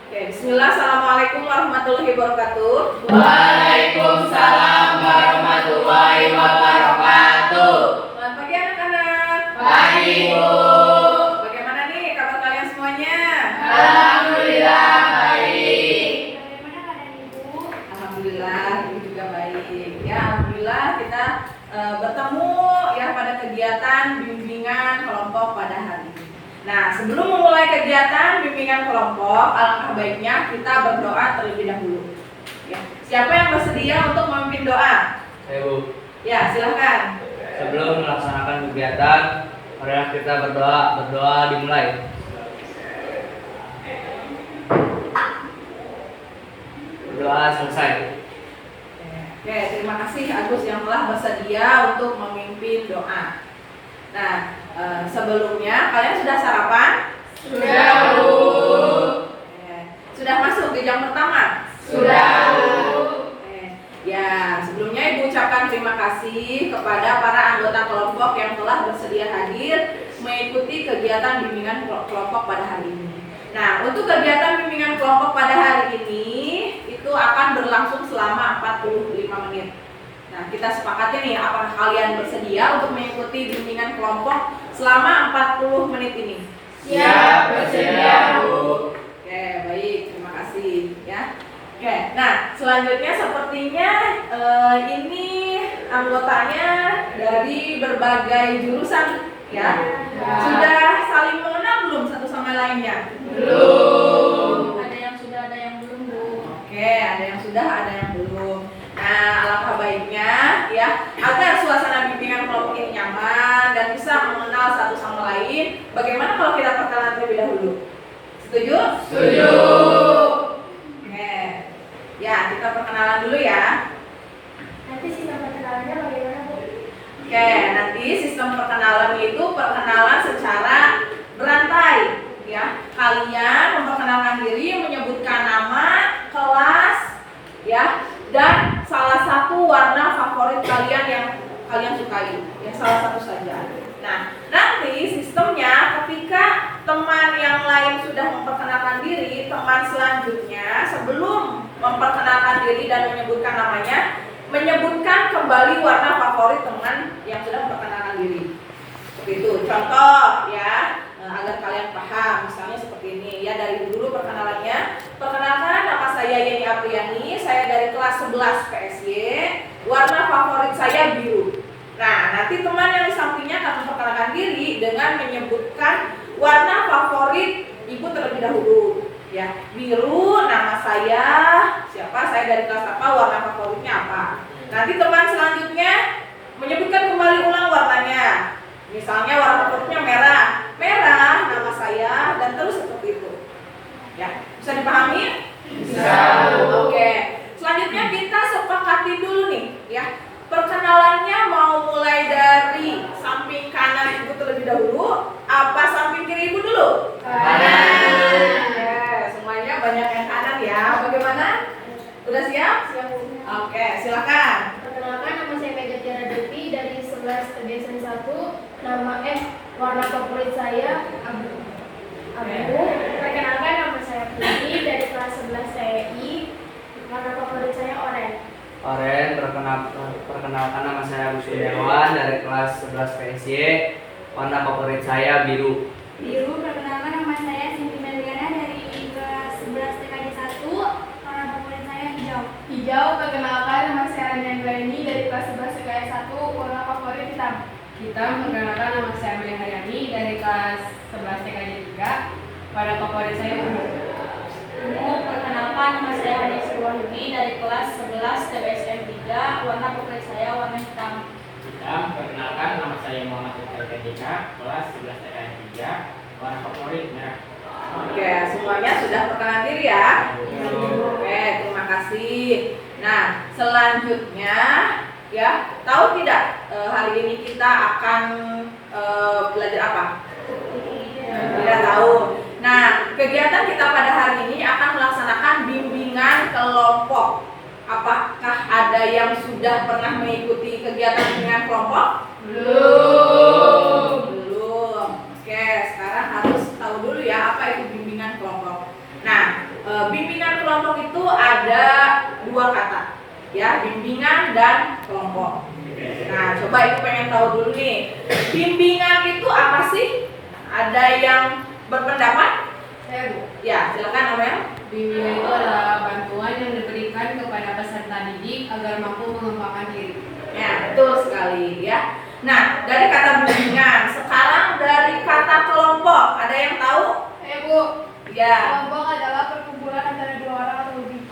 Oke, bismillah. Assalamualaikum warahmatullahi wabarakatuh. Waalaikumsalam warahmatullahi wabarakatuh. Selamat pagi anak-anak. Pagi, Bu. Bagaimana nih kabar kalian semuanya? Alhamdulillah baik. Bagaimana keadaan Ibu? Alhamdulillah, ibu juga baik. Ya, alhamdulillah kita bertemu ya pada kegiatan bimbingan kelompok pada hari ini. Nah, sebelum memulai kegiatan bimbingan kelompok, alangkah baiknya kita berdoa terlebih dahulu. Ya. Siapa yang bersedia untuk memimpin doa? Saya Bu, Ya, silahkan. sebelum melaksanakan kegiatan, marilah kita berdoa dimulai. Berdoa selesai. Oke, terima kasih Agus yang telah bersedia untuk memimpin doa. Nah, sebelumnya kalian sudah sarapan? Sudah, Bu. Oke. Sudah masuk ke jam pertama? Sudah, Bu. Ya, sebelumnya Ibu ucapkan terima kasih kepada para anggota kelompok yang telah bersedia hadir mengikuti kegiatan bimbingan kelompok pada hari ini. Nah, untuk kegiatan bimbingan kelompok pada hari ini itu akan berlangsung selama 45 menit. Nah, kita sepakati nih, apakah kalian bersedia untuk mengikuti bimbingan kelompok selama 40 menit ini? Siap, bersedia, Bu. Oke, baik, terima kasih ya. Oke, nah selanjutnya sepertinya ini anggotanya dari berbagai jurusan ya. Sudah saling mengenal belum satu sama lainnya? Belum. Ada yang sudah, ada yang belum, Bu. Oke, ada yang sudah, ada yang belum. Nah, alangkah baiknya ya agar suasana bimbingan kelompok ini nyaman dan bisa mengenal satu sama lain. Bagaimana kalau kita perkenalan terlebih dahulu? Setuju? Setuju. Oke. Ya, kita perkenalan dulu ya. Nanti sistem perkenalannya bagaimana, Bu? Oke, nanti sistem perkenalan itu perkenalan secara berantai ya. Kalian memperkenalkan diri, menyebutkan nama, kelas ya, dan salah satu warna favorit kalian yang kalian sukai. Ya, salah satu saja. Nah, nanti sistemnya ketika teman yang lain sudah memperkenalkan diri, teman selanjutnya sebelum memperkenalkan diri dan menyebutkan namanya, menyebutkan kembali warna favorit teman yang sudah memperkenalkan diri. Seperti itu. Contoh ya, agar kalian paham. Misalnya seperti ini ya, dari dulu perkenalannya. Perkenalkan, nama saya Yeni Apriani, saya dari kelas 11 PSY. Warna favorit saya biru. Nah, nanti teman yang di sampingnya akan memperkenalkan diri dengan menyebutkan warna favorit ibu terlebih dahulu. Ya, biru, nama saya siapa, saya dari kelas apa, warna favoritnya apa. Nanti teman selanjutnya menyebutkan kembali ulang warnanya. Misalnya warna favoritnya merah, merah, nama saya, dan terus seperti itu. Ya, bisa dipahami? Bisa. Oke. Selanjutnya kita sepakati dulu nih, ya. Perkenalannya mau mulai dari samping kanan ibu terlebih dahulu, apa samping kiri ibu dulu? Kanan. Oke, semuanya banyak yang kanan ya. Bagaimana? Udah siap? Siap, Bu. Oke, silakan. Perkenalkan, nama saya Mega Tiara Devi dari 11 TBSN 1. Warna favorit saya abu. Perkenalkan, nama saya Putri dari kelas 11 TI. Warna favorit saya oranye. Oren, perkenalkan nama saya Agus Kurniawan dari kelas 11 PSY. Warna favorit saya biru. Biru. Perkenalkan, nama saya Sinti Meliana dari kelas 11 TKJ 1. Warna favorit saya hijau. Hijau. Perkenalkan, nama saya Ranian Baini dari kelas 11 TKS 1, warna favorit hitam. Hitam. Perkenalkan, nama saya Amelia Haryani dari kelas 11 TKJ 3, warna favorit saya ungu. Perkenalkan, nama saya Hanis Wahyuni dari kelas 11 TBSN 3. Warna favorit saya warna hitam. Hitam. Perkenalkan, nama saya Muhammad Eka, kelas 11 TKN 3, warna favorit merah. Oke, semuanya sudah perkenalan diri ya. Oke, terima kasih. Nah, selanjutnya ya, tahu tidak hari ini kita akan belajar apa? Tidak tahu. Nah, kegiatan kita pada hari ini akan melaksanakan bimbingan kelompok. Apakah ada yang sudah pernah mengikuti kegiatan bimbingan kelompok? Belum. Belum. Oke, sekarang harus tahu dulu ya apa itu bimbingan kelompok. Nah, bimbingan kelompok itu ada dua kata, ya, bimbingan dan kelompok. Nah, coba ibu pengen tahu dulu nih, bimbingan itu apa sih? Ada yang berpendapat? Saya Bu. Ya, silakan Amel. Bimbingan itu adalah bantuan yang diberikan kepada peserta didik agar mampu mengembangkan diri. Ya, betul sekali ya. Nah, dari kata bimbingan, sekarang dari kata kelompok, ada yang tahu? Bu. Ya. Kelompok adalah perkumpulan antara dua orang atau lebih.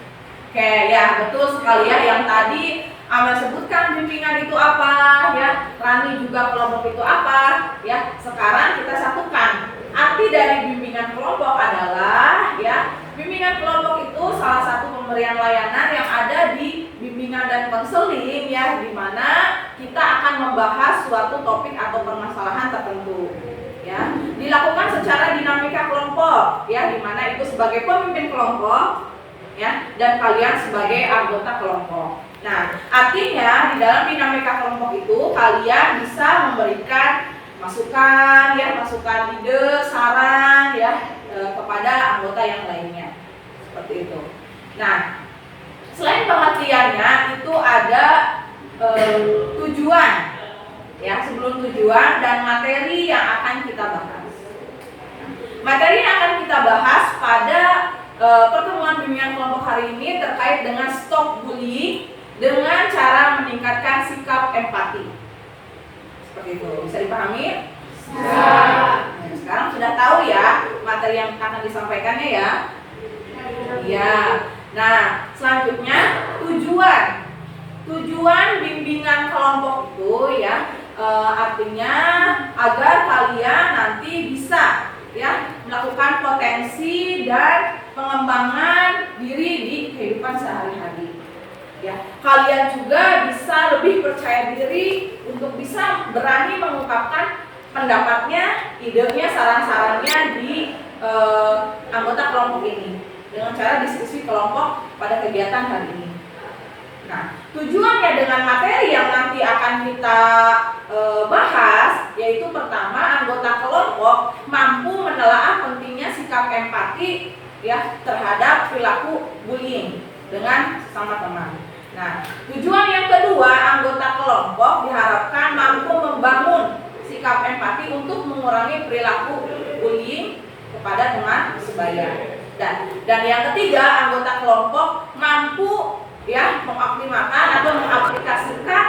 Oke, ya betul sekali ya. Yang tadi Amel sebutkan bimbingan itu apa, ya. Rani juga kelompok itu apa, ya. Sekarang kita satukan. Arti dari bimbingan kelompok adalah, ya, bimbingan kelompok itu salah satu pemberian layanan yang ada di bimbingan dan konseling, ya, di mana kita akan membahas suatu topik atau permasalahan tertentu. Ya, dilakukan secara dinamika kelompok, ya, di mana itu sebagai pemimpin kelompok, ya, dan kalian sebagai anggota kelompok. Nah, artinya di dalam dinamika kelompok itu kalian bisa memberikan masukan, ya, masukan ide, saran, ya, kepada anggota yang lainnya, seperti itu. Nah, selain pengertiannya itu ada tujuan, ya, sebelum tujuan dan materi yang akan kita bahas. Materi yang akan kita bahas pada pertemuan bimbingan kelompok hari ini terkait dengan stop bullying dengan cara meningkatkan sikap empati. Seperti itu, bisa dipahami? Nah, sekarang sudah tahu ya materi yang akan disampaikannya ya. Iya. Nah, selanjutnya tujuan bimbingan kelompok itu, ya, artinya agar kalian nanti bisa, ya, melakukan potensi dan pengembangan diri di kehidupan sehari-hari. Ya, kalian juga bisa lebih percaya diri untuk bisa berani mengungkapkan pendapatnya, idenya, saran-sarannya di anggota kelompok ini dengan cara diskusi kelompok pada kegiatan hari ini. Nah, tujuannya dengan materi yang nanti akan kita bahas, yaitu pertama, anggota kelompok mampu menelaah pentingnya sikap empati, ya, terhadap perilaku bullying dengan sesama teman. Nah, tujuan yang kedua, anggota kelompok diharapkan mampu membangun sikap empati untuk mengurangi perilaku bullying kepada teman sebaya. Dan yang ketiga, anggota kelompok mampu, ya, mengoptimalkan atau mengaplikasikan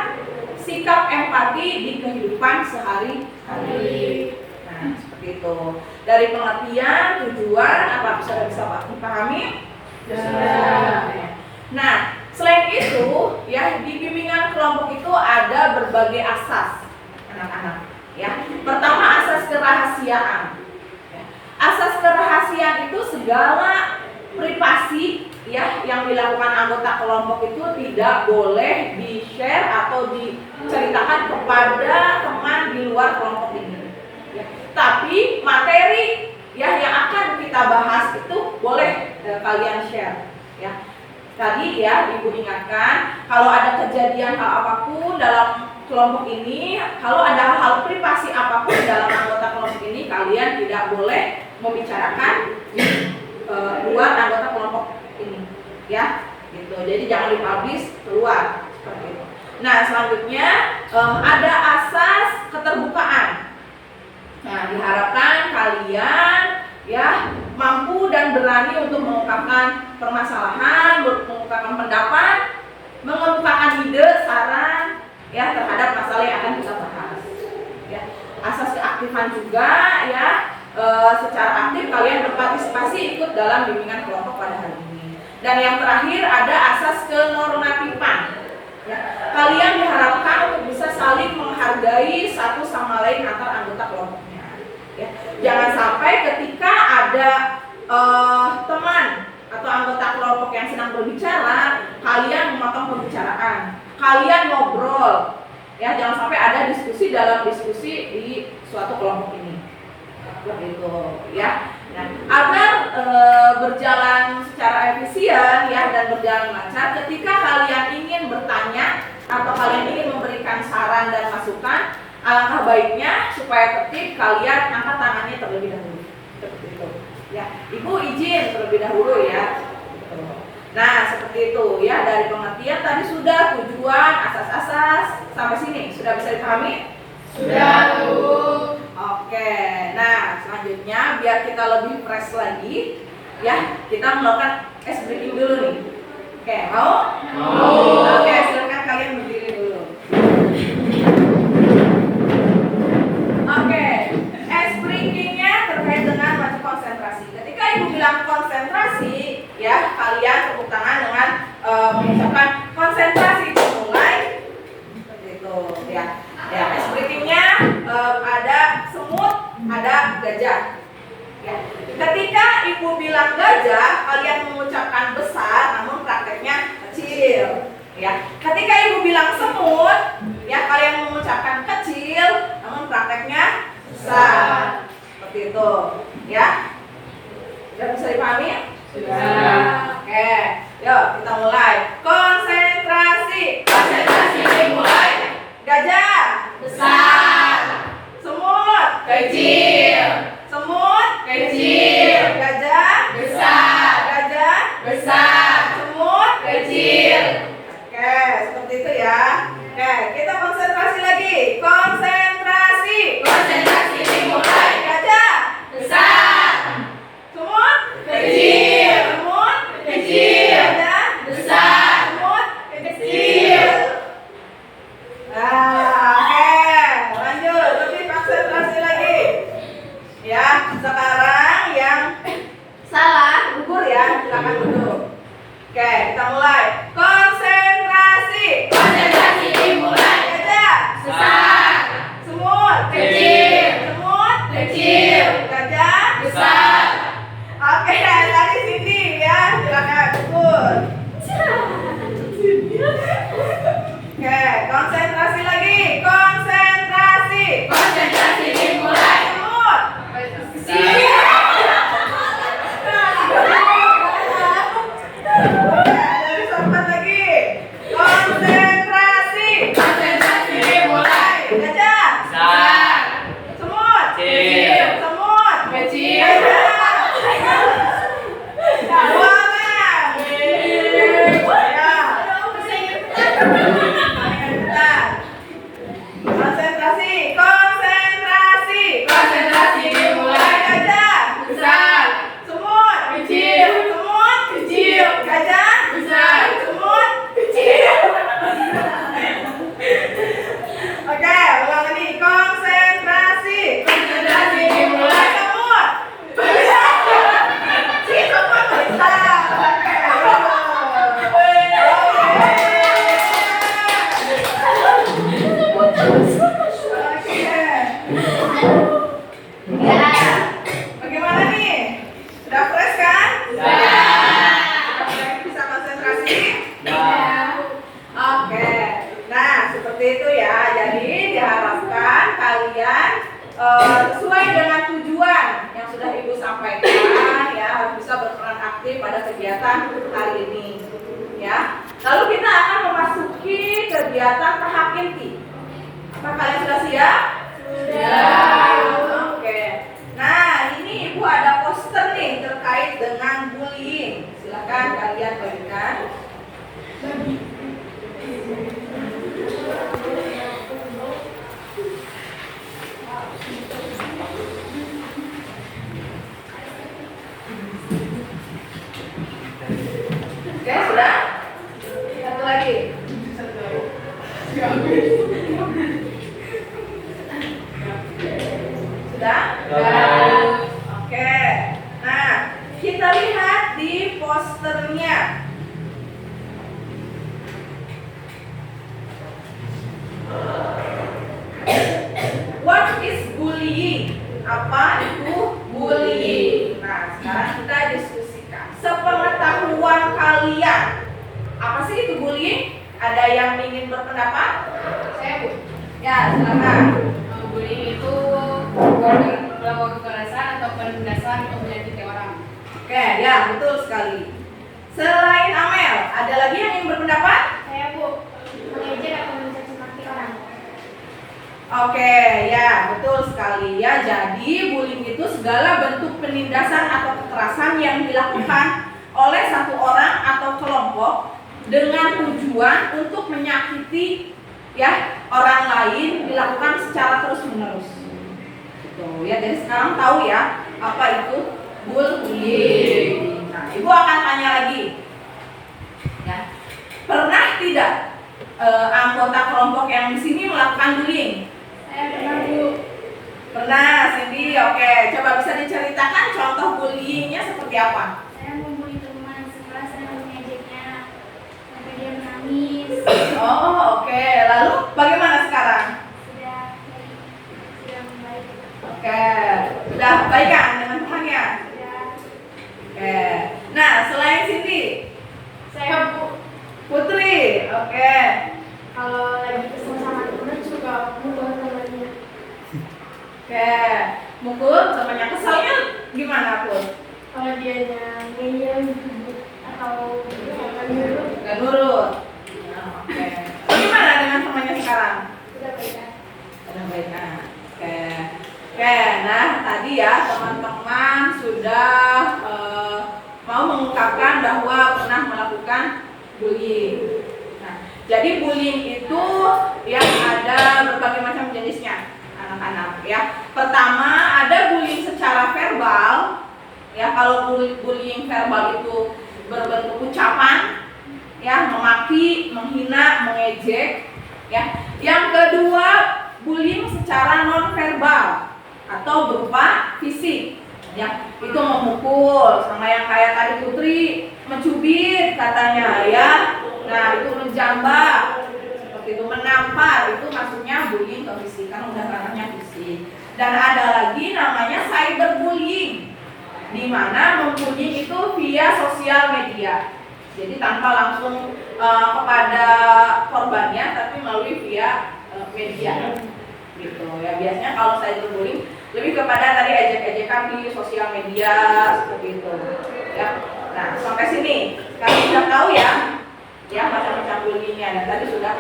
sikap empati di kehidupan sehari-hari. Nah, seperti itu. Dari pengertian, tujuan, apa sudah bisa dipahami? Nah, selain itu, ya, di bimbingan kelompok itu ada berbagai asas, anak-anak. Ya, pertama, asas kerahasiaan. Ya, asas kerahasiaan itu segala privasi, ya, yang dilakukan anggota kelompok itu tidak boleh di-share atau diceritakan kepada teman di luar kelompok ini. Ya, tapi materi, ya, yang akan kita bahas itu boleh kalian share. Ya, tadi, ya, Ibu ingatkan kalau ada kejadian hal apapun dalam kelompok ini, kalau ada hal privasi apapun dalam anggota kelompok ini, kalian tidak boleh membicarakan di luar anggota kelompok ini, ya, gitu. Jadi jangan dipublish keluar, seperti itu. Nah, selanjutnya ada asas keterbukaan. Nah, diharapkan kalian, ya, mampu dan berani untuk mengungkapkan permasalahan, mengungkapkan pendapat, mengemukakan ide, saran, ya, terhadap masalah yang akan kita bahas. Ya, asas keaktifan juga, ya, secara aktif kalian berpartisipasi ikut dalam bimbingan kelompok pada hari ini. Dan yang terakhir ada asas kenormatifan. Ya, kalian diharapkan untuk bisa saling menghargai satu sama lain antar anggota kelompoknya. Ya, jangan sampai ketika ada teman atau anggota kelompok yang sedang berbicara, kalian memotong pembicaraan, kalian ngobrol, ya, jangan sampai ada diskusi dalam diskusi di suatu kelompok ini, begitu, ya. Nah, agar berjalan secara efisien, ya, dan berjalan lancar, ketika kalian ingin bertanya atau kalian ingin memberikan saran dan masukan, alangkah baiknya supaya tertib kalian angkat tangannya terlebih dahulu, seperti itu. Ya, Ibu izin terlebih dahulu ya. Nah, seperti itu ya, dari pengertian tadi sudah, tujuan, asas-asas sampai sini sudah bisa dipahami? Sudah, Bu. Oke, nah selanjutnya biar kita lebih fresh lagi ya, kita melakukan ice breaking dulu nih. Oke, mau? Mau. Oke, silakan kalian berdiri dulu. Oke, ice breakingnya terkait dengan masa konsentrasi. Ketika Ibu bilang konsentrasi, ya kalian tepuk tangan dengan mengucapkan konsentrasi. Mulai seperti itu ya. Ya, ice breakingnya ada semut, ada gajah. Ya. Ketika Ibu bilang gajah, kalian mengucapkan besar, namun prakteknya kecil. Ya. Ketika Ibu bilang semut, ya kalian mengucapkan kecil, namun prakteknya besar. Seperti itu, ya. Sudah bisa dipahami? Sudah. Oke, yuk kita mulai. Konsentrasi. Konsentrasi dimulai. Gajah. Besar. Semut. Kecil. Semut. Kecil. Gajah. Besar. Gajah. Besar. Semut. Kecil. Oke, seperti itu ya. Oke, kita konsentrasi lagi. Konsentrasi. Konsentrasi dimulai. Gajah. Besar. Semut. Kecil. Semut. Kecil. Gajah. Besar. Semut. Kecil. Nah, oke, lanjut. Lebih konsentrasi lagi. Ya, sekarang yang salah gugur ya, silakan duduk. Oke, kita mulai. Konsentrasi. Konsentrasi dimulai. Gajah. Besar. Semut. Kecil. Semut. Kecil. Gajah. Besar. Oke, dari sini ya, silakan gugur. Oke, konsentrasi lagi. Konsentrasi. Konsentrasi dimulai. Semut. Kecil. Dari sobat lagi. Konsentrasi. Konsentrasi dimulai. Gajah. Besar. Semut. Kecil. Semut. Kecil. Gajah. Ruangan. Ya. Konsentrasi. Konsentrasi. Konsentrasi dimulai. Gajah. Besar. Semut. Kecil. Semut. Kecil. Gajah. Besar. Semut. Kecil. Oke, ulang lagi. Konsentrasi. Konsentrasi dimulai. Semut. Si semut bisa. Bagaimana nih? Sudah fresh kan? Bisa konsentrasi? Oke. Nah, seperti itu ya. Jadi diharapkan kalian sesuai dengan tujuan yang sudah Ibu sampaikan ya, harus bisa berperan aktif pada kegiatan hari ini. Ya. Lalu kita akan memasuki kegiatan tahap inti. Apa kalian sudah siap? Sudah. Oke. Nah, ini Ibu ada poster nih terkait dengan bullying. Silakan kalian bagikan. Oke, sudah? Satu lagi. Sudah? Oke. Nah, kita lihat di posternya. What is bullying? Apa itu bullying? Nah, sekarang kita diskusikan. Sepengetahuan kalian, apa sih itu bullying? Ada yang ingin berpendapat? Saya, Bu. Ya, silakan. Bullying itu melakukan kekerasan atau penindasan untuk menyakiti orang. Oke, ya betul sekali. Selain Amel, ada lagi yang ingin berpendapat? Saya, Bu, mengejek atau mencaci maki orang. Oke, ya betul sekali ya. Jadi bullying itu segala bentuk penindasan atau kekerasan yang dilakukan oleh satu orang atau kelompok dengan tujuan untuk menyakiti ya orang lain, dilakukan secara terus-menerus. Gitu ya. Jadi sekarang tahu ya apa itu bullying. Nah, Ibu akan tanya lagi. Ya. Pernah tidak anggota kelompok yang di sini melakukan bullying? Saya pernah, Bu. Pernah, Cindy. Oke, coba bisa diceritakan contoh bullyingnya seperti apa? Saya membuli teman sekelas dan mengejeknya sampai dia menangis. Oh, oke. Lalu bagaimana sekarang? Sudah membaik. Oke, sudah baikan dengan Tuhannya. Sudah. Oke. Nah, selain Cindy, Saya, Bu, Putri. Oke. kalau lagi kesel sama teman suka mukul temannya. Oke. Mukul temannya, keselnya gimana, Put? Kalau dia ngeyel atau misalkan nyuruh, Gak nurut. Nah, oke. Bagaimana dengan temannya sekarang? sudah baik. Sudah baikan. Oke. Oke, nah tadi ya teman-teman sudah mau mengungkapkan bahwa pernah melakukan bullying. Nah, jadi bullying itu yang ada berbagai macam jenisnya, anak-anak ya. Pertama ada bullying secara verbal. Ya, kalau bullying verbal itu berbentuk ucapan, ya, memaki, menghina, mengejek, ya. Yang kedua, bullying secara non verbal atau berupa fisik. Ya, itu memukul sama yang kayak tadi Putri mencubit katanya ya. Nah, itu menjambak seperti itu, menampar, itu maksudnya bullying ke fisik, kan udah ranahnya fisik. Dan ada lagi namanya cyberbullying, di mana membullying itu via sosial media. Jadi tanpa langsung kepada korbannya, tapi melalui via media. Gitu ya. Biasanya kalau cyberbullying lebih kepada tadi ejek-ejekan di sosial media seperti itu. Ya. Nah, sampai sini kalian sudah tahu ya macam-macam bullyingnya, dan tadi sudah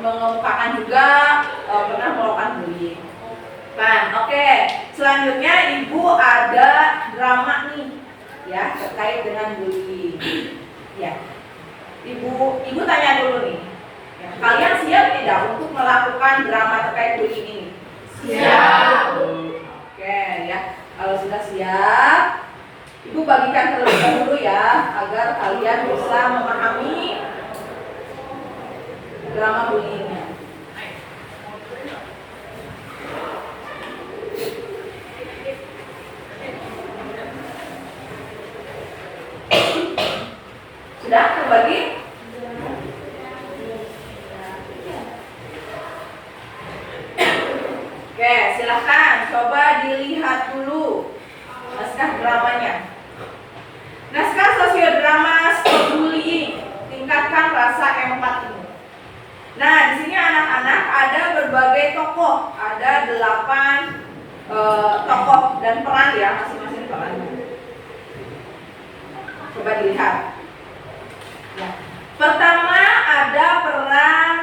mengemukakan juga pernah melakukan bullying. Nah, oke. Selanjutnya Ibu ada drama nih ya terkait dengan bullying. Ya. Ibu tanya dulu nih. Ya, kalian siap tidak untuk melakukan drama terkait bullying ini? Siap. Oke ya. Kalau sudah siap, Ibu bagikan terlebih dahulu ya agar kalian bisa memahami drama bullyingnya. Sudah terbagi? Oke, silahkan coba dilihat dulu naskah dramanya. Naskah sosiodrama Stop Bullying, tingkatkan rasa empati. Nah, di sini anak-anak ada berbagai tokoh, ada 8 tokoh dan peran ya, masing-masing perannya. Coba dilihat. Ya. Pertama ada peran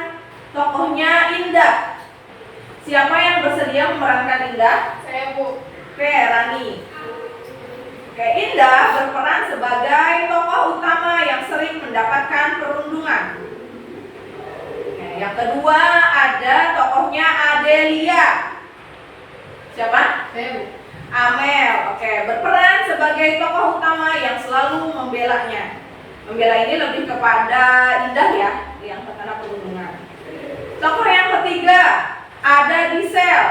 tokohnya Indah. Siapa yang bersedia memerankan Indah? Saya, Bu. Oke, Rani. Oke, Indah berperan sebagai tokoh utama yang sering mendapatkan perundungan. Oke, yang kedua ada tokohnya Adelia. Siapa? Saya, Bu. Amel. Oke, berperan sebagai tokoh utama yang selalu membelanya. Membela ini lebih kepada Indah ya, yang terkena perundungan. Tokoh yang ketiga ada Gisel.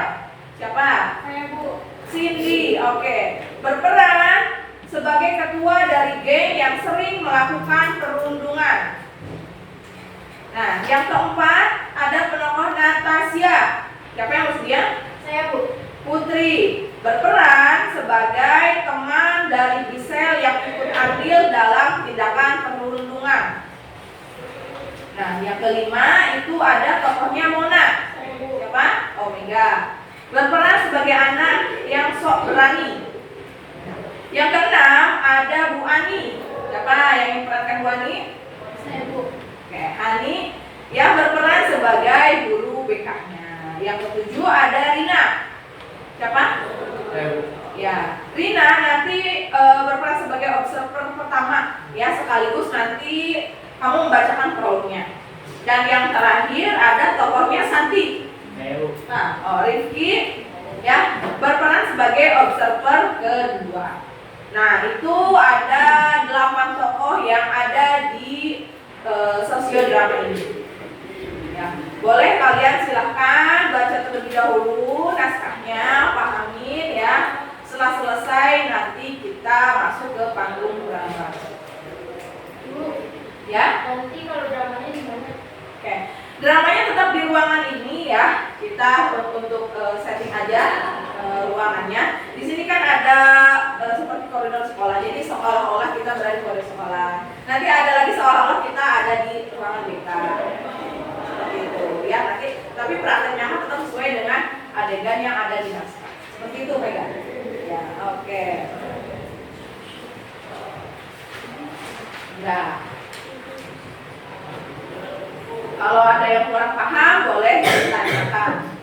Siapa? Saya, Bu. Cindy. Oke, berperan sebagai ketua dari geng yang sering melakukan perundungan. Nah, yang keempat ada penokoh Natasha. Siapa yang bersedia? Saya, Bu. Putri berperan sebagai teman dari Gisel yang ikut andil dalam tindakan perundungan. Nah, yang kelima itu ada tokohnya Mona. Siapa? Omega. Berperan sebagai anak yang sok berani. Yang keenam ada Bu Ani. Siapa yang memperankan Bu Ani? Saya, Bu. Oke, Ani yang berperan sebagai guru BK-nya. Yang ketujuh pertama ya, sekaligus nanti kamu membacakan prolognya. Dan yang terakhir ada tokohnya Santi. Nah, Rifki ya berperan sebagai observer kedua. Nah, itu ada 8 tokoh yang ada di sosiodrama ini. Ya, boleh kalian silahkan baca terlebih dahulu naskahnya, pahamin ya. Setelah selesai nanti kita masuk ke panggung drama. Ya. Nanti kalau dramanya di mana? Oke. Dramanya tetap di ruangan ini ya. Kita untuk setting aja ruangannya. Di sini kan ada seperti koridor sekolah. Jadi seolah-olah kita berada di koridor sekolah. Nanti ada lagi seolah-olah kita ada di ruangan BK. Seperti itu ya. Nanti tapi prakteknya tetap sesuai dengan adegan yang ada di naskah. Seperti itu, Mega. Ya, oke. Nah, kalau ada yang kurang paham boleh ditanyakan.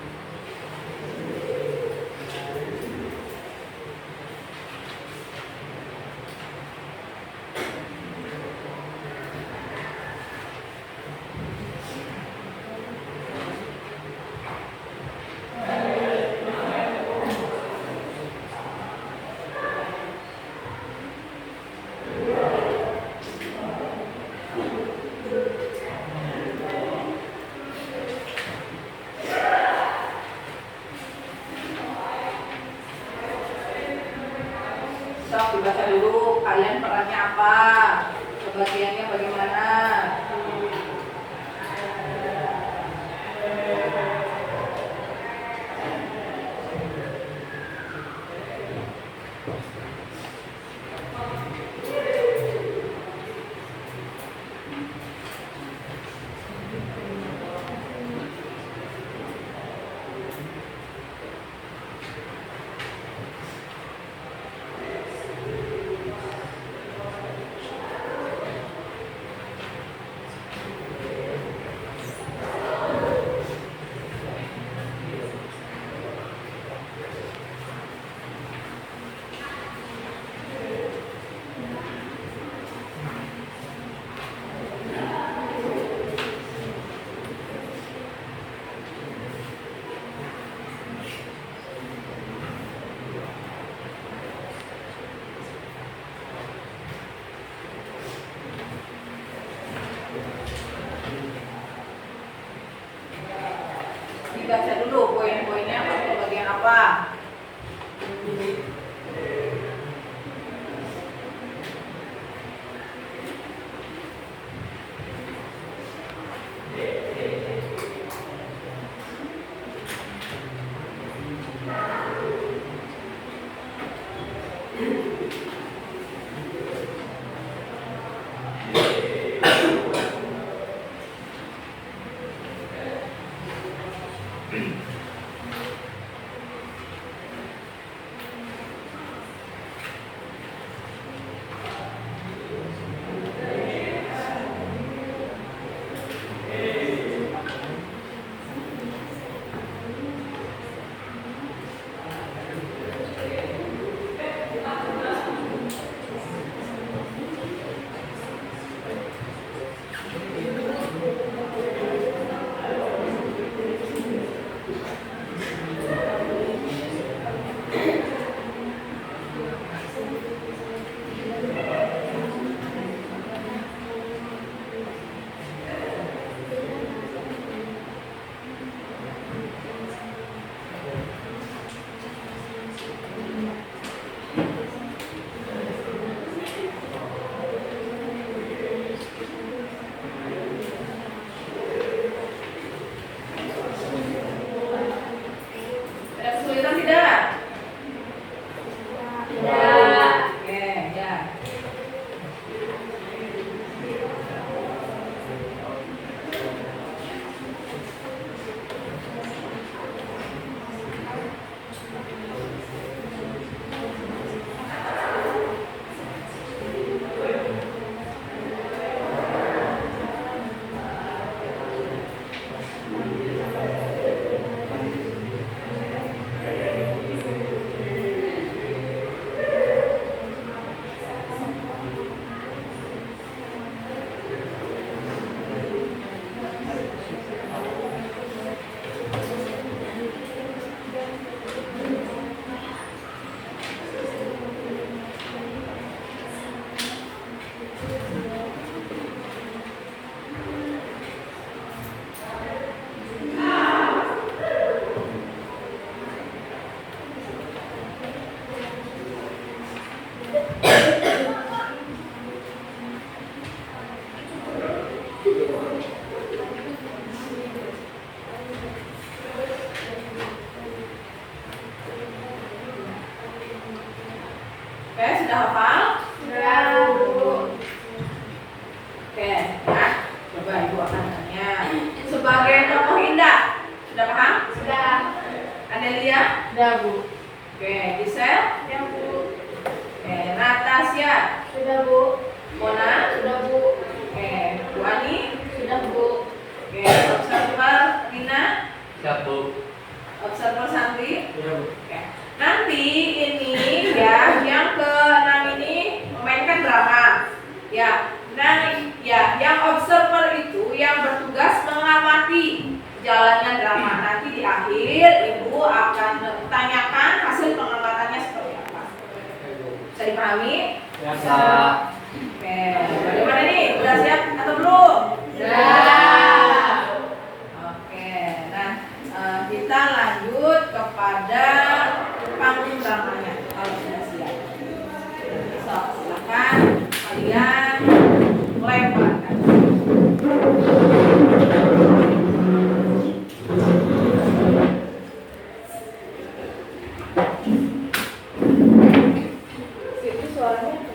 Sok dibaca dulu, kalian perannya apa, kebagiannya bagaimana. Dibaca dulu poin-poinnya atau bagian apa. Bisa. Oke, bagaimana nih? Udah siap atau belum? Sudah. Oke, nah kita lanjut kepada panggung dramanya kalau sudah siap. So, silakan kalian lemparkan. Itu suaranya.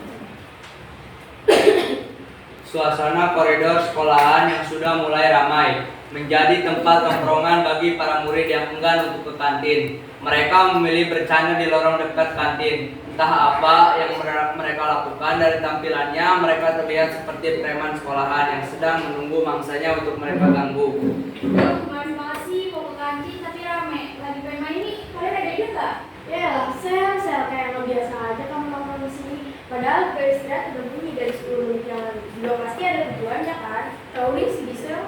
Suasana koridor sekolahan yang sudah mulai ramai menjadi tempat tongkrongan bagi para murid yang enggan untuk ke kantin. Mereka memilih bercanda di lorong dekat kantin. Entah apa yang mereka lakukan, dari tampilannya mereka terlihat seperti preman sekolahan yang sedang menunggu mangsanya untuk mereka ganggu. Duh, kemarin banget sih mau ke kantin tapi rame. Lagi PMA ini, kalian ada ide nggak? Ya, sel kayak lo biasa aja kamu nongkrong di sini. Padahal beristirahat udah bunyi dari 10 menit yang lalu. Juga pasti ada tujuannya kan? Tahu nih si Gisel?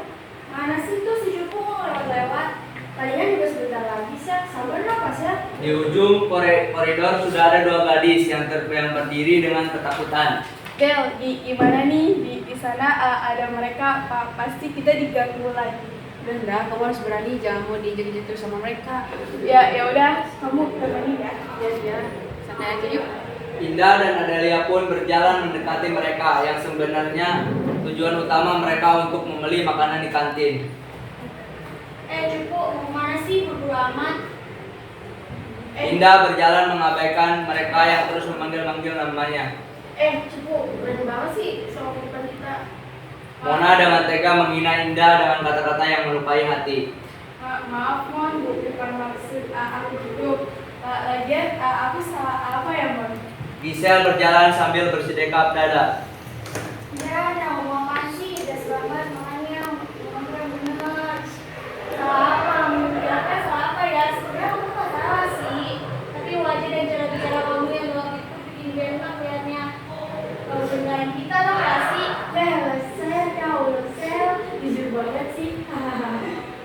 Mana sih tuh si Jupu mau lewat-lewat? Tadinya juga sebentar lagi sih. Sabar apa sih? Di ujung koridor sudah ada dua gadis yang berdiri dengan ketakutan. Del, gimana nih di sana ada mereka, pasti kita diganggu lagi. Udah, kamu harus berani, jangan mau diinjek-injek terus sama mereka. Ya udah, kamu temani ya. Ya, santai aja yuk. Indah dan Adelia pun berjalan mendekati mereka yang sebenarnya tujuan utama mereka untuk membeli makanan di kantin. Jupu, mau mana sih? Buru amat. Indah berjalan mengabaikan mereka yang terus memanggil-manggil namanya. Jupu, berani banget sih sama depan kita. Mona dengan tega menghina Indah dengan kata-kata yang melukai hati. Maaf Mon, bukan maksud aku gitu. Lagian aku salah apa ya Mon? Gisel berjalan sambil bersedekap dada. Ya, mau makan sih, udah selamat makanya ngomong bener. Salah apa? Menurutnya salah apa ya? Sebenarnya kamu nggak salah sih. Tapi wajah dan cara bicara kamu yang waktu itu bikin gak enak liatnya. Kalau beneran kita tau gak sih? Sel, kau sel, jujur banget sih.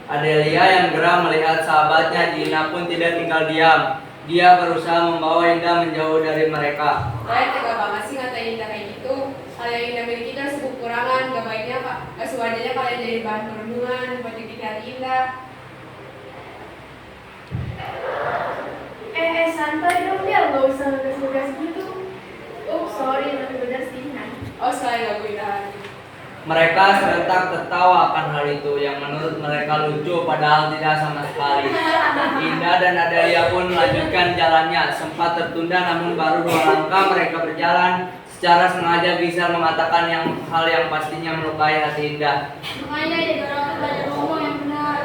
Adelia yang geram melihat sahabatnya Gina pun tidak tinggal diam. Dia berusaha membawa Indah menjauh dari mereka. Kalian tega banget sih ngatain Indah kayak gitu. Kalian Indah miliki kita sebuah kekurangan, gak baiknya Pak. Gak sewajarnya kalian jadi bahan perundungan buat nyakitin hati Indah. Santai dong dia, nggak usah ngegas-ngegas gitu. Sorry, tapi bener sih. Oh sekali gak gue Indah. Mereka serentak tertawa akan hal itu yang menurut mereka lucu padahal tidak sama sekali. Indah dan Adelia pun melanjutkan jalannya. Sempat tertunda namun baru 2 langkah mereka berjalan. Secara sengaja Gisel mengatakan hal yang pastinya melukai hati Indah. Makanya jadi orang tuh belajar ngomong yang benar.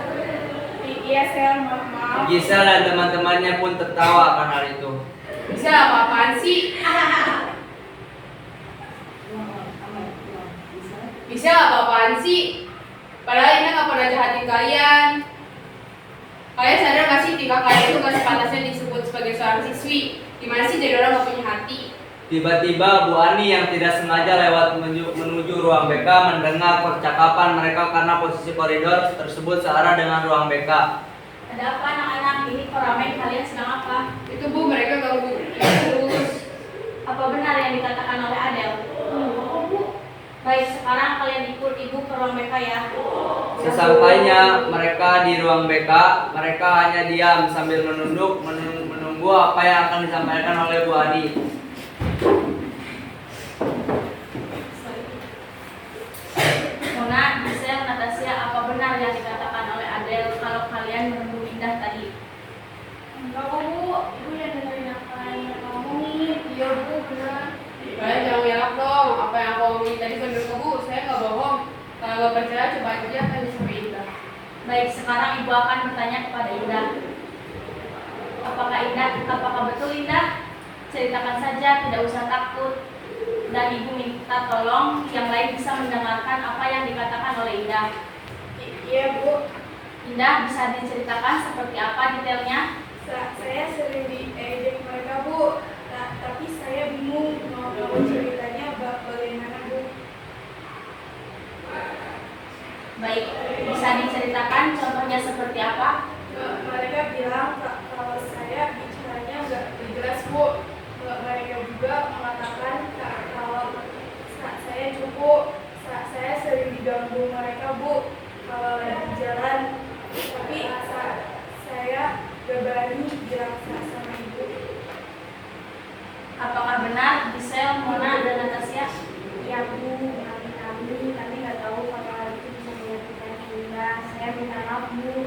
Iya Sel, maaf. Gisel dan teman-temannya pun tertawa akan hal itu. Bisa apa-apaan sih? Bisa apa-apaan sih? Padahal Indah gak pernah jahatin kalian. Kalian sadar gak sih tingkah kalian itu gak sepantasnya disebut sebagai seorang siswi? Gimana sih jadi orang gak punya hati? Tiba-tiba Bu Ani yang tidak sengaja lewat menuju ruang BK mendengar percakapan mereka karena posisi koridor tersebut searah dengan ruang BK. Ada apa anak-anak? Ini kok ramai, kalian sedang apa? Itu Bu, mereka ganggu terus. Apa benar yang dikatakan oleh Adel? Bu. Baik, sekarang kalian ikut ibu ke ruang BK ya. Sesampainya mereka di ruang BK, mereka hanya diam sambil menunggu apa yang akan disampaikan oleh Bu Ani. Mona, Gisel, Natasha, apa benar yang dikatakan oleh Adel kalau kalian menemui Indah tadi? Enggak kok Bu, ibu yang dengerin apa yang mereka ngomongin. Iya Bu, benar. Kalian jangan ngelak dong. Apa yang aku ngomongin tadi bener kok Bu, saya gak bohong. Kalau gak percaya coba aja tanya sama Indah. Baik, sekarang ibu akan bertanya kepada Indah. Apakah betul Indah? Ceritakan saja, tidak usah takut. Dan ibu minta tolong yang lain bisa mendengarkan apa yang dikatakan oleh Indah. Iya Bu. Indah, bisa diceritakan seperti apa detailnya? Saya sering diejek mereka Bu. Tapi saya bingung mau ceritanya bagaimana Bu. Baik, bisa diceritakan contohnya seperti apa? Mereka bilang kalau saya bicaranya nggak jelas Bu. Mereka juga mengatakan Michelle, Mona, dan Natasha? Iya Bu, kami nggak tahu kalau hal itu bisa menyakitkan Bunda. Saya minta maaf Bu.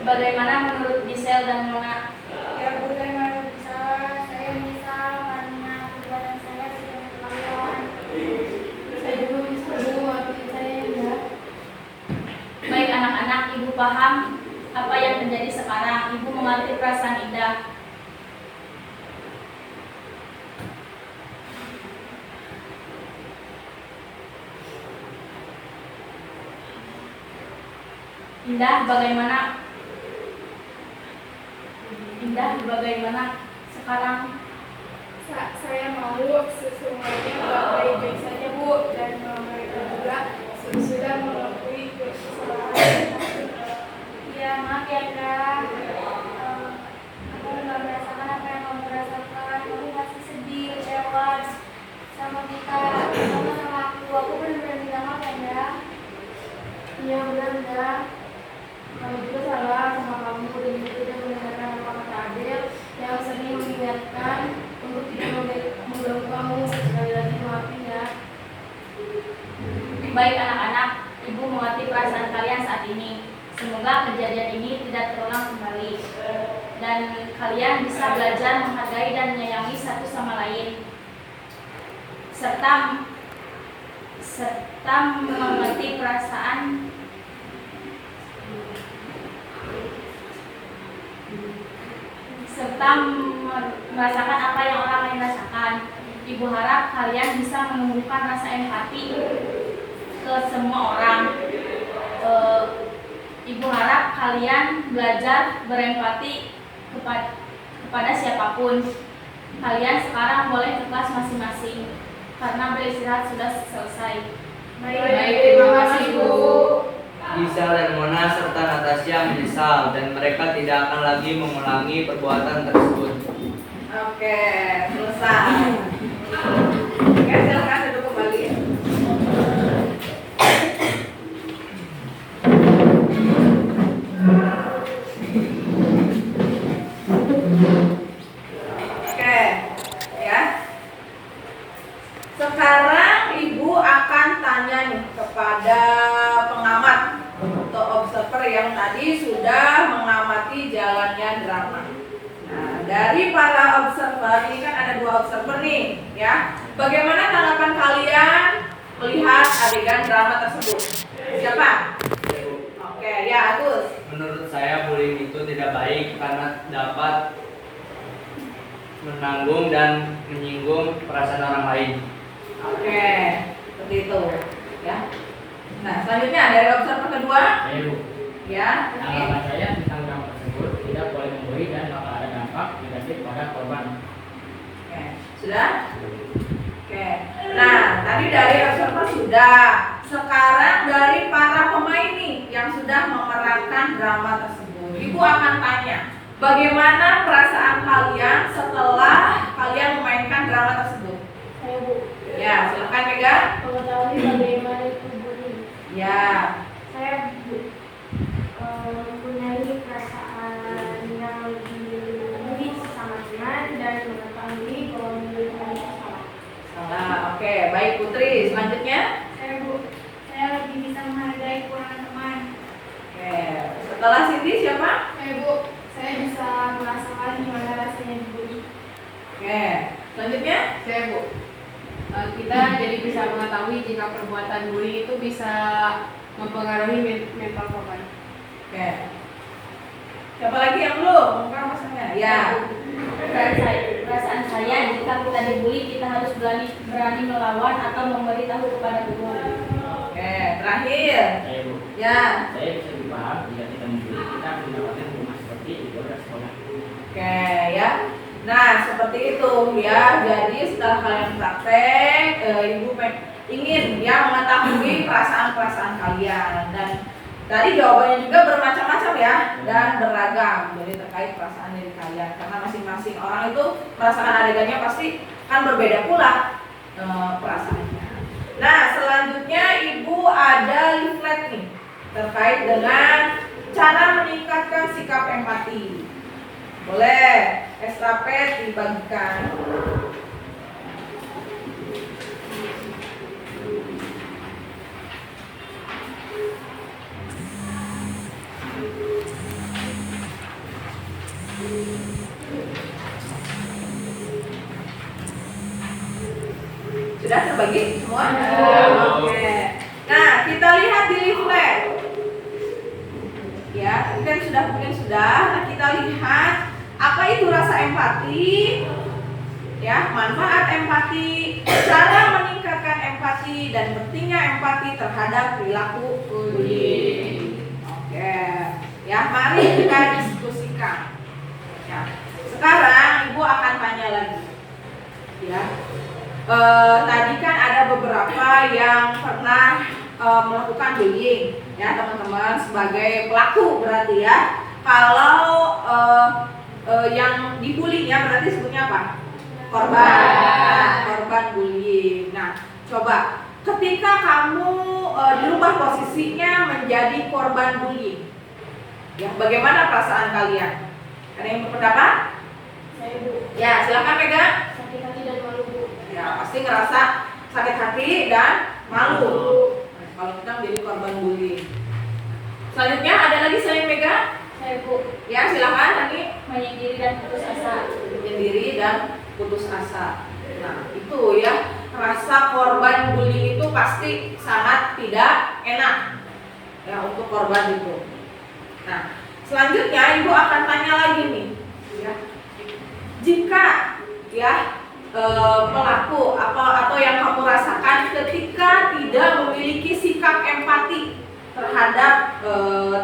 Bagaimana menurut Michelle dan Mona? Ya Bu, saya menurut saya menyesal karena perbuatan saya sudah keterlaluan. Saya juga menyesal Bu, maafin saya ya. Baik anak-anak, Ibu paham apa yang terjadi sekarang. Ibu mengerti perasaan Indah. Indah, bagaimana sekarang? Saya mau semuanya baik-baik saja Bu, dan mereka juga sudah mengakui kesalahan. Ya, maaf ya Kak. Aku nggak merasakan apa yang kamu rasakan. Kamu pasti sedih, kecewa sama kita, sama aku. Aku benar-benar minta maaf ya. Iya benar. Kamu juga salah sama kamu dan itu tidak mendengarkan apa kata Adel yang sering mengingatkan untuk tidak mengganggu kamu. Sekali lagi maafin ya. Baik anak-anak, Ibu mengerti perasaan kalian saat ini. Semoga kejadian ini tidak terulang kembali dan kalian bisa belajar menghargai dan menyayangi satu sama lain serta mengerti perasaan serta merasakan apa yang orang lain rasakan. Ibu harap kalian bisa menumbuhkan rasa empati ke semua orang. Ibu harap kalian belajar berempati kepada siapapun. Kalian sekarang boleh ke kelas masing-masing karena beristirahat sudah selesai. Baik, terima kasih Bu. Gisel dan Mona serta Natasha menyesal dan mereka tidak akan lagi mengulangi perbuatan tersebut. Oke, selesai. Oke, silakan duduk kembali. Oke, ya. Sekarang Ibu akan tanya nih kepada pengamat atau observer yang tadi sudah mengamati jalannya drama. Nah, dari para observer ini kan ada 2 observer nih, ya. Bagaimana tanggapan kalian melihat adegan drama tersebut? Siapa? Oke, ya Agus. Menurut saya bullying itu tidak baik karena dapat menanggung dan menyinggung perasaan orang lain. Oke, seperti itu, ya. Nah, selanjutnya dari observer kedua, Saya Bu, ya. tanggapan saya tentang drama tersebut tidak boleh membuli dan bakal ada dampak negatif pada korban. Oke, sudah? Oke. Nah, tadi dari observer sudah. Sekarang dari para pemain nih yang sudah memerankan drama tersebut. Ibu akan tanya, bagaimana perasaan kalian setelah kalian memainkan drama tersebut? Saya Bu, Ya, silakan Mega. mengetahui bagaimana itu bullying. Ya. Saya mempunyai perasaan yang lebih sesama teman dan mengetahui bahwa menurut itu salah. Salah. Oke, baik Putri. Selanjutnya. Saya Bu, saya lebih bisa menghargai kekurangan teman. Oke. Setelah Cindy siapa? Bu, saya bisa merasakan gimana rasanya dibully. Oke. Selanjutnya. Saya Bu, kita jadi bisa mengetahui jika perbuatan bullying itu bisa mempengaruhi mental korban. Oke. Siapa lagi yang belum? Bukan maksudnya. Ya. Perasaan saya jika kita dibully kita harus berani melawan atau memberitahu kepada guru. Oke. Terakhir. Saya Bu, Ya. saya bisa dipaham jika kita membuli kita akan mendapatkan rumah seperti di luar sekolah. Oke, ya. Nah, seperti itu ya. Jadi setelah kalian praktek, Ibu ingin ya mengetahui perasaan-perasaan kalian dan tadi jawabannya juga bermacam-macam ya dan beragam. Jadi terkait perasaan diri kalian karena masing-masing orang itu merasakan adegannya pasti kan berbeda pula perasaannya. Nah, selanjutnya Ibu ada leaflet nih terkait dengan cara meningkatkan sikap empati. Boleh. Estafet dibagikan. Sudah terbagi semua? Oke. Nah, kita lihat di leaflet. Ya, ini kan mungkin sudah. Nah, kita lihat apa itu rasa empati. Ya, manfaat empati, cara meningkatkan empati dan pentingnya empati terhadap perilaku bullying. Oke. Ya, mari kita diskusikan. Ya. Sekarang Ibu akan tanya lagi. Ya. Tadi kan ada beberapa yang pernah melakukan bullying, ya teman-teman, sebagai pelaku berarti ya. Kalau yang dibulinya berarti sebutnya apa? Korban. Nah, korban bullying. Nah, coba ketika kamu dirubah posisinya menjadi korban bullying, ya bagaimana perasaan kalian? Ada yang berpendapat? Saya Bu. Ya, silakan pegang. Sakit hati dan malu Bu. Ya, pasti ngerasa sakit hati dan malu. Nah, kalau kita menjadi korban bullying. Selanjutnya ada lagi selain Mega? Saya Bu. Ya, silakan nanti Menyendiri dan putus asa. menyendiri dan putus asa. Nah, itu ya, rasa korban bullying itu pasti sangat tidak enak ya untuk korban itu. Nah, selanjutnya Ibu akan tanya lagi nih, ya. Jika ya pelaku atau yang kamu rasakan ketika tidak memiliki sikap empati terhadap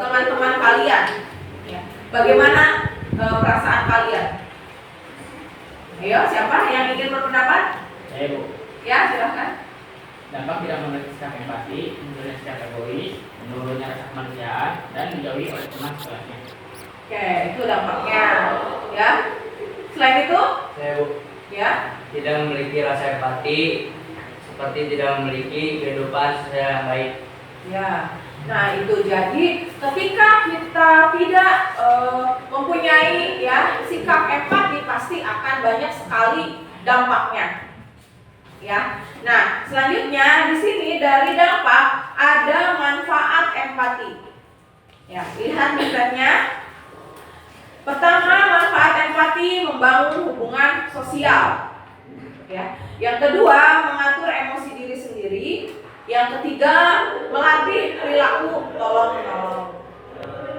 teman-teman kalian, ya. Bagaimana perasaan kalian? Ayo, siapa yang ingin berpendapat? Saya Bu. Ya, silahkan. Dampak tidak memiliki sikap empati, munculnya sikap egois, menurunnya rasa kemanusiaan, dan dijauhi oleh teman sekolahnya. Oke, itu dampaknya. Ya. Selain itu, Saya Bu, ya. tidak memiliki rasa empati, seperti tidak memiliki kehidupan sosial yang baik. Ya. Nah, itu jadi ketika kita tidak mempunyai ya sikap empati, pasti akan banyak sekali dampaknya. Ya. Nah, selanjutnya di sini dari dampak ada manfaat empati. Ya, lihat misalnya. Pertama, manfaat empati membangun hubungan sosial. Ya. Yang kedua, mengatur emosi diri sendiri. Yang ketiga, melatih perilaku tolong-menolong.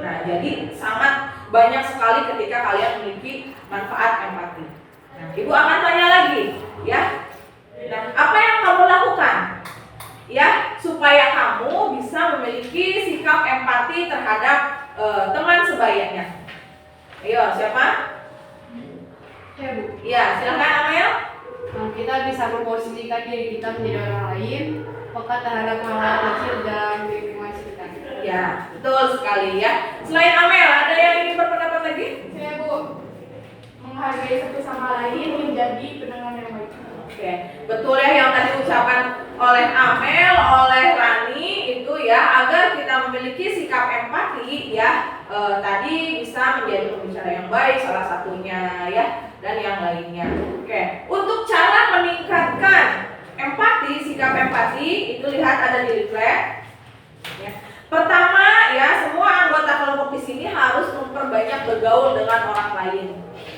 Nah, jadi sangat banyak sekali ketika kalian memiliki manfaat empati. Nah, Ibu akan tanya lagi, ya. Nah, apa yang kamu lakukan, ya, supaya kamu bisa memiliki sikap empati terhadap teman sebayanya? Ayo, siapa? Ya Bu. Ya, silakan Amel. Nah, kita bisa memposisikan diri kita menjadi orang lain, peka terhadap hal-hal kecil dalam lingkungan sekitar. Ya, betul sekali ya. Selain Amel, ada yang ingin berpendapat lagi? Saya Bu, menghargai satu sama lain, menjadi pendengar yang baik. Oke, betul ya yang tadi ucapan oleh Amel, oleh Rani itu ya, agar kita memiliki sikap empati ya, tadi bisa menjadi pembicara yang baik salah satunya ya, dan yang lainnya. Oke, untuk cara meningkatkan empati, sikap empati itu lihat ada di leaflet. Ya. Pertama ya, semua anggota kelompok di sini harus memperbanyak bergaul dengan orang lain,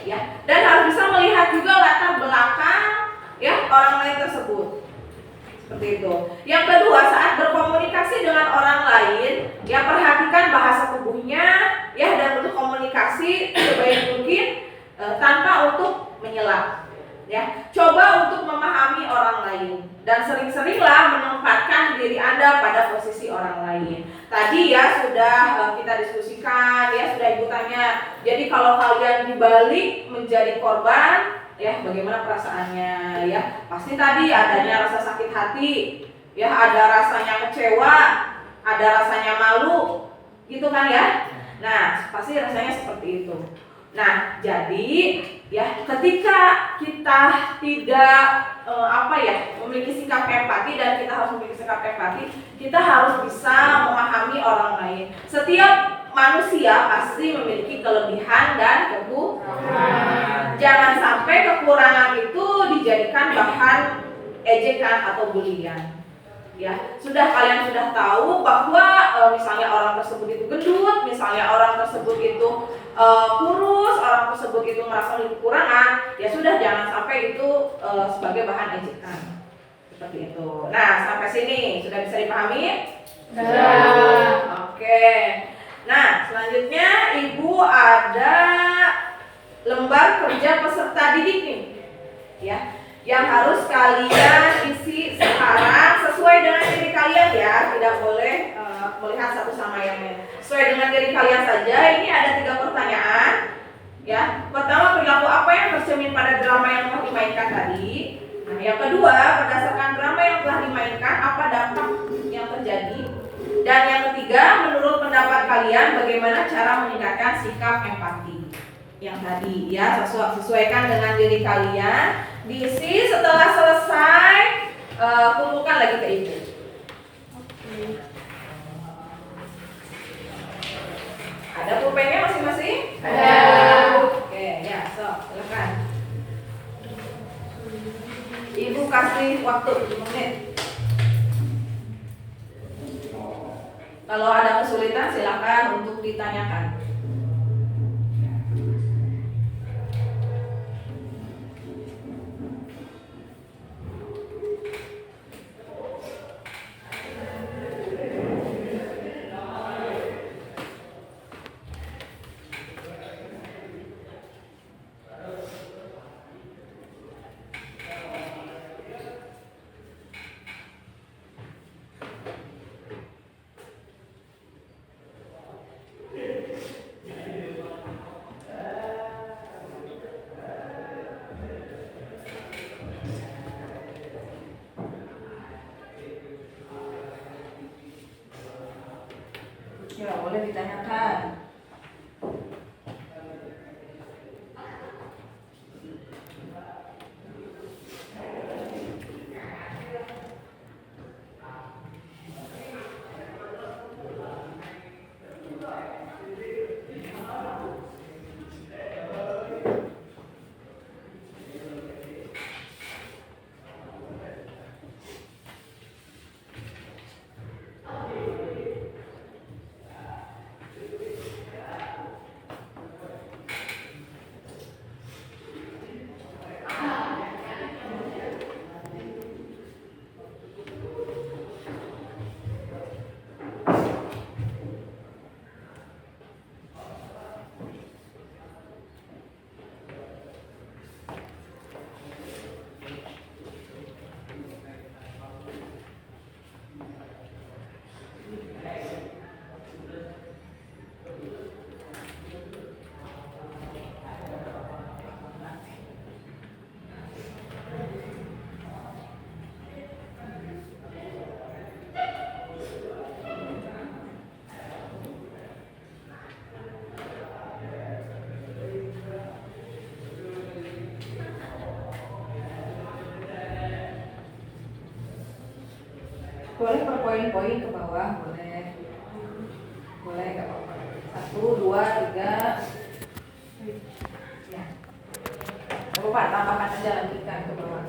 ya, dan harus bisa melihat juga latar belakang ya orang lain tersebut. Seperti itu. Yang kedua, saat berkomunikasi dengan orang lain, ya perhatikan bahasa tubuhnya, ya, dan untuk komunikasi sebaik mungkin tanpa untuk menyela. Ya, coba untuk memahami orang lain dan sering-seringlah menempatkan diri Anda pada posisi orang lain. Tadi ya sudah kita diskusikan, ya sudah Ibu tanya. Jadi kalau kalian dibalik menjadi korban, ya bagaimana perasaannya ya? Pasti tadi adanya rasa sakit hati, ya ada rasanya kecewa, ada rasanya malu, gitu kan ya? Nah, pasti rasanya seperti itu. Nah, jadi ya ketika kita tidak memiliki sikap empati, dan kita harus memiliki sikap empati, kita harus bisa memahami orang lain. Setiap manusia pasti memiliki kelebihan dan kekurangan. Jangan sampai kekurangan itu dijadikan bahan ejekan atau bulian. Ya, kalian sudah tahu bahwa misalnya orang tersebut itu gendut, misalnya orang tersebut itu kurus, orang tersebut itu merasa memiliki kekurangan, ya sudah, jangan sampai itu sebagai bahan ejekan. Seperti itu. Nah, sampai sini sudah bisa dipahami? Sudah. Oke. Nah, selanjutnya Ibu ada lembar kerja peserta didik nih. Ya, yang harus kalian isi sekarang sesuai dengan diri kalian ya, tidak boleh melihat satu sama yang lain. Sesuai dengan diri kalian saja. Ini ada 3 pertanyaan. Ya, pertama, perilaku apa yang tercermin pada drama yang telah dimainkan tadi? Nah, yang kedua, berdasarkan drama yang telah dimainkan, apa dampak yang terjadi? Dan yang ketiga, menurut pendapat kalian, bagaimana cara meningkatkan sikap empati? Yang tadi ya, sesuaikan dengan diri kalian. Diisi, setelah selesai kumpulkan lagi ke Ibu. Ada pulpennya masing-masing? Ada. Oke, ya, silakan. Ibu kasih waktu 7 menit. Kalau ada kesulitan silakan untuk ditanyakan. Ya, boleh ditanyakan. Boleh per poin-poin ke bawah, boleh. Boleh, nggak apa-apa. 1, 2, 3. Ya. Nggak apa-apa, tambahkan aja, lanjutkan ke bawah.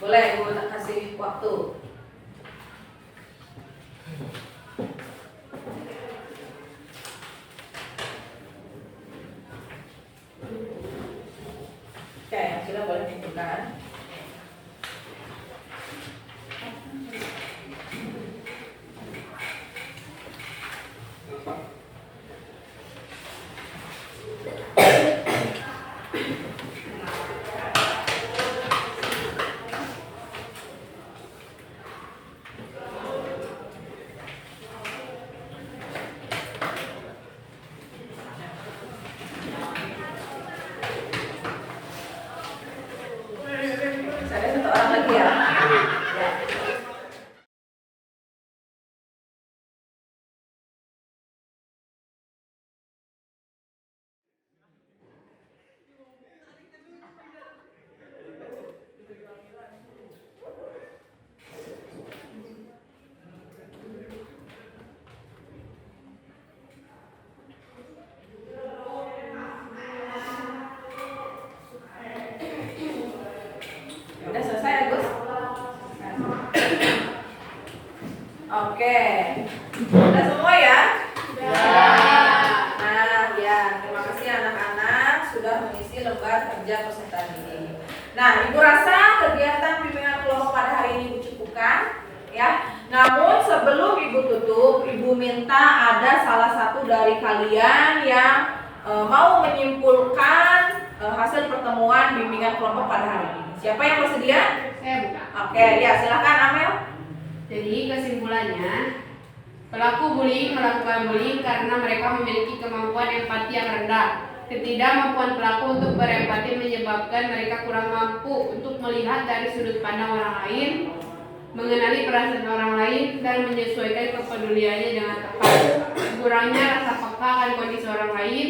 Boleh Ibu kasih waktu. Oke, sudah boleh tentukan. Ada satu orang lagi ya. Ya. Udah selesai Agus? Oke. Udah semua ya? Nah, ya, terima kasih anak-anak sudah mengisi lembar kerja peserta ini. Nah, Ibu rasa kegiatan bimbingan kelompok pada hari ini Ibu cukupkan, ya. Namun sebelum Ibu tutup, Ibu minta ada salah satu dari kalian yang mau menyimpulkan hasil pertemuan bimbingan kelompok pada hari ini. Siapa yang bersedia? Saya buka. Oke, ya silakan Amel. Jadi kesimpulannya, pelaku bullying melakukan bullying karena mereka memiliki kemampuan empati yang rendah. Ketidakmampuan pelaku untuk berempati menyebabkan mereka kurang mampu untuk melihat dari sudut pandang orang lain, mengenali perasaan orang lain, dan menyesuaikan kepeduliannya dengan tepat. Kurangnya rasa peka akan kondisi orang lain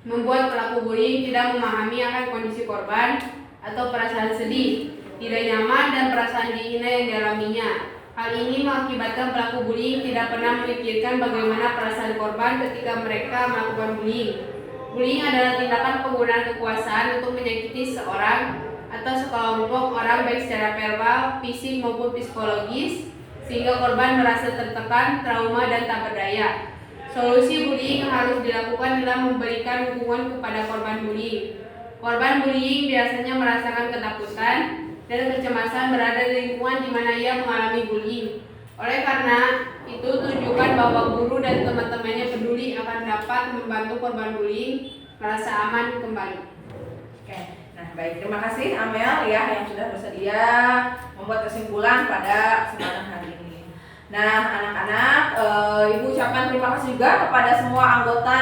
membuat pelaku bullying tidak memahami akan kondisi korban atau perasaan sedih, tidak nyaman, dan perasaan dihina yang dialaminya. Hal ini mengakibatkan pelaku bullying tidak pernah memikirkan bagaimana perasaan korban ketika mereka melakukan bullying. Bullying adalah tindakan penggunaan kekuasaan untuk menyakiti seorang atau sekelompok orang baik secara verbal, fisik maupun psikologis, sehingga korban merasa tertekan, trauma, dan tak berdaya. Solusi bullying harus dilakukan dalam memberikan dukungan kepada korban bullying. Korban bullying biasanya merasakan ketakutan dan kecemasan berada di lingkungan di mana ia mengalami bullying. Oleh karena itu, tunjukkan bahwa guru dan teman-temannya peduli akan dapat membantu korban bullying merasa aman kembali. Oke, nah baik, terima kasih Amel ya yang sudah bersedia membuat kesimpulan pada kesempatan hari ini. Nah anak-anak, Ibu ucapkan terima kasih juga kepada semua anggota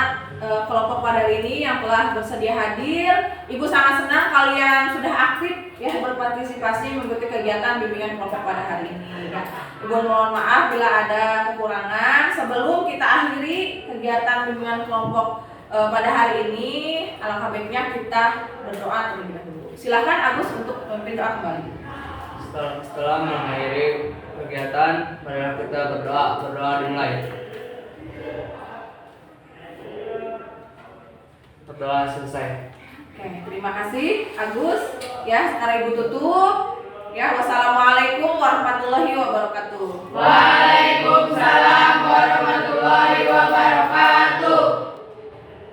kelompok pada hari ini yang telah bersedia hadir. Ibu sangat senang kalian sudah aktif ya berpartisipasi mengikuti kegiatan bimbingan kelompok pada hari ini. Ya. Ibu mohon maaf bila ada kekurangan. Sebelum kita akhiri kegiatan bimbingan kelompok pada hari ini, alangkah baiknya kita berdoa terlebih dahulu. Silakan Agus untuk memimpin doa kembali. Setelah mengakhiri kegiatan, marilah kita berdoa dimulai. Berdoa selesai. Oke, terima kasih Agus. Ya, sekarang Ibu tutup. Ya, wassalamualaikum warahmatullahi wabarakatuh. Waalaikumsalam.